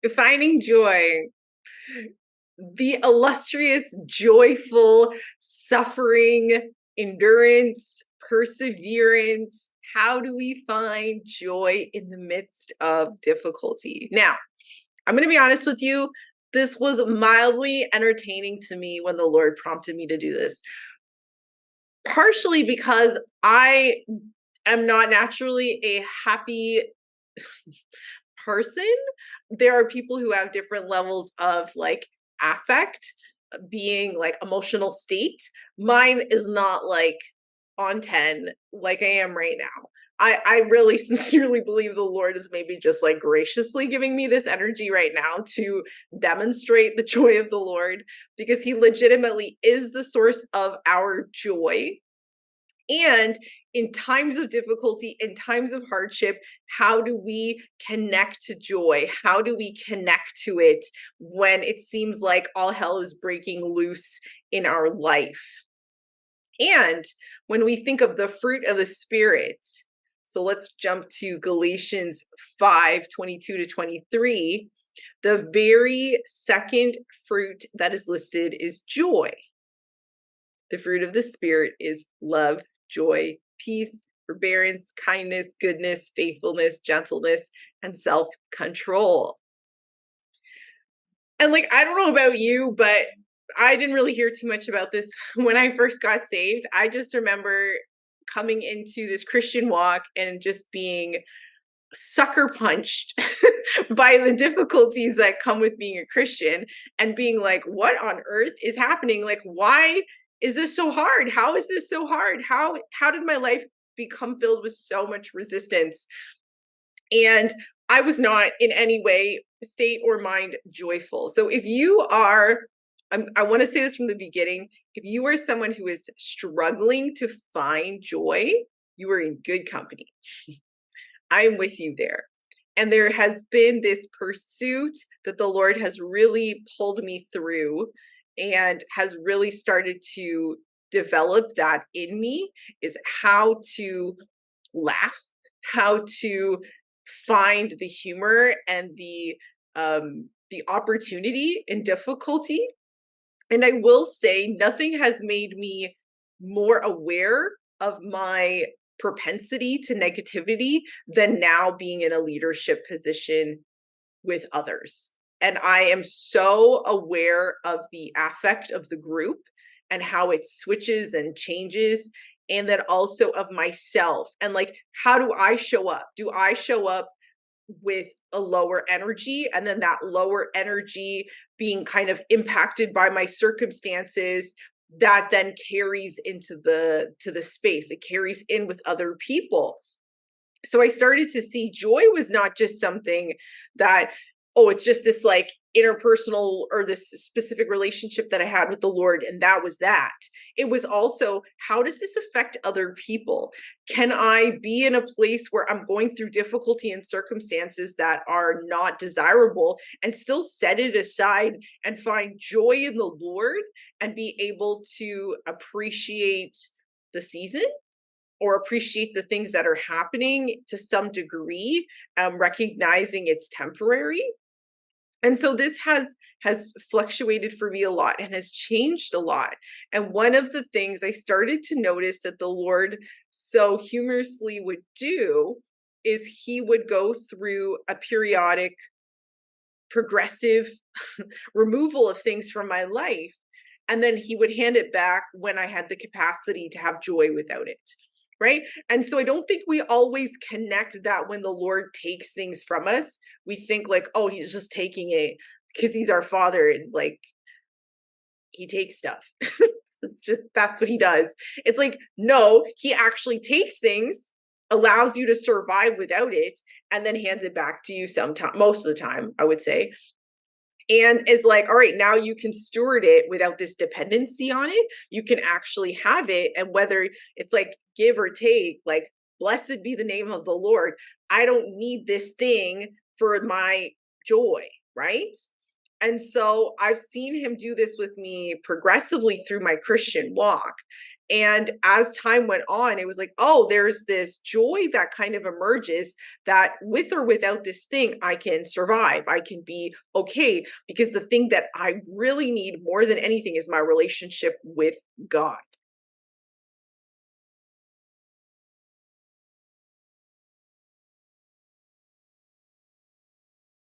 Finding joy, the illustrious, joyful, suffering, endurance, perseverance. How do we find joy in the midst of difficulty? Now, I'm going to be honest with you. This was mildly entertaining to me when the Lord prompted me to do this, partially because I am not naturally a happy person. There are people who have different levels of like affect, being like emotional state. Mine is not like on 10 like I am right now. I really sincerely believe the Lord is maybe just like graciously giving me this energy right now to demonstrate the joy of the Lord, because he legitimately is the source of our joy. And in times of difficulty, in times of hardship, how do we connect to joy? How do we connect to it when it seems like all hell is breaking loose in our life? And when we think of the fruit of the Spirit, so let's jump to Galatians 5:22-23. The very second fruit that is listed is joy. The fruit of the Spirit is love, joy, peace, forbearance, kindness, goodness, faithfulness, gentleness, and self-control. And like, I don't know about you, but I didn't really hear too much about this when I first got saved. I just remember coming into this Christian walk and just being sucker punched by the difficulties that come with being a Christian, and being like, what on earth is happening? Like, why is this so hard? How is this so hard? How did my life become filled with so much resistance? And I was not in any way, state or mind, joyful. So if you are, I want to say this from the beginning, if you are someone who is struggling to find joy, you are in good company. I am with you there. And there has been this pursuit that the Lord has really pulled me through and has really started to develop that in me, is how to laugh, how to find the humor and the opportunity in difficulty. And I will say, nothing has made me more aware of my propensity to negativity than now being in a leadership position with others. And I am so aware of the affect of the group and how it switches and changes. And then also of myself. And like, how do I show up? Do I show up with a lower energy, and then that lower energy being kind of impacted by my circumstances, that then carries into the space, it carries in with other people. So I started to see joy was not just something that, oh, it's just this like interpersonal or this specific relationship that I had with the Lord, and that was that. It was also, how does this affect other people? Can I be in a place where I'm going through difficulty and circumstances that are not desirable and still set it aside and find joy in the Lord and be able to appreciate the season or appreciate the things that are happening to some degree, recognizing it's temporary? And so this has fluctuated for me a lot and has changed a lot. And one of the things I started to notice that the Lord so humorously would do is he would go through a periodic progressive removal of things from my life, and then he would hand it back when I had the capacity to have joy without it. Right. And so I don't think we always connect that when the Lord takes things from us, we think like, oh, he's just taking it because he's our father and like he takes stuff. It's just, that's what he does. It's like, no, he actually takes things, allows you to survive without it, and then hands it back to you sometime, most of the time, I would say, and is like, all right, now you can steward it without this dependency on it. You can actually have it. And whether it's like give or take, like, blessed be the name of the Lord. I don't need this thing for my joy, right? And so I've seen him do this with me progressively through my Christian walk. And as time went on, it was like, oh, there's this joy that kind of emerges that with or without this thing, I can survive. I can be okay. Because the thing that I really need more than anything is my relationship with God.